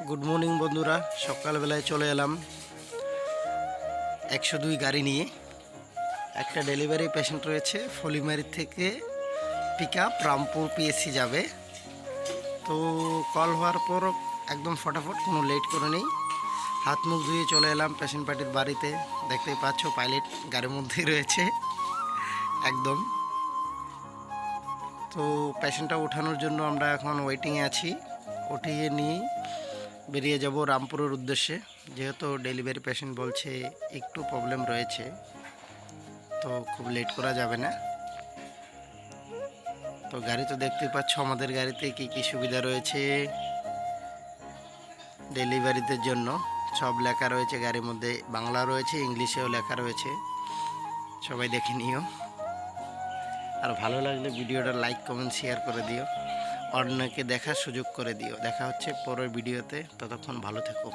Good morning বন্ধুরা, সকালবেলায় চলে এলাম 102 গাড়ি নিয়ে। একটা ডেলিভারি পেশেন্ট রয়েছে ফলিমারি থেকে পিক আপ রামপুর পিএসসি যাবে। তো কল হওয়ার পর একদম ফটাফট, কোনো লেট করে নেই, হাত মুখ ধুয়ে চলে এলাম পেশেন্ট পার্টির বাড়িতে। দেখতেই পাচ্ছ পাইলট গাড়ির মধ্যেই রয়েছে একদম। তো পেশেন্টটা ওঠানোর জন্য আমরা এখন ওয়েটিংয়ে আছি। উঠিয়ে নিয়ে বেরিয়ে যাব রামপুরের উদ্দেশ্যে, যেহেতু ডেলিভারি পেশেন্ট বলছে একটু প্রবলেম রয়েছে, তো খুব লেট করা যাবে না। তো গাড়ি তো দেখতেই পাচ্ছ আমাদের গাড়িতে কি কি সুবিধা রয়েছে ডেলিভারিদের জন্য। সব লেখা রয়েছে গাড়ির মধ্যে, বাংলা রয়েছে, ইংলিশেও লেখা রয়েছে, সবাই দেখে নিও। আর ভালো লাগলে ভিডিওটা লাইক কমেন্ট শেয়ার করে দিও, অন্যকে দেখার সুযোগ করে দিও। দেখা হচ্ছে পরের ভিডিওতে, ততক্ষণ ভালো থেকো।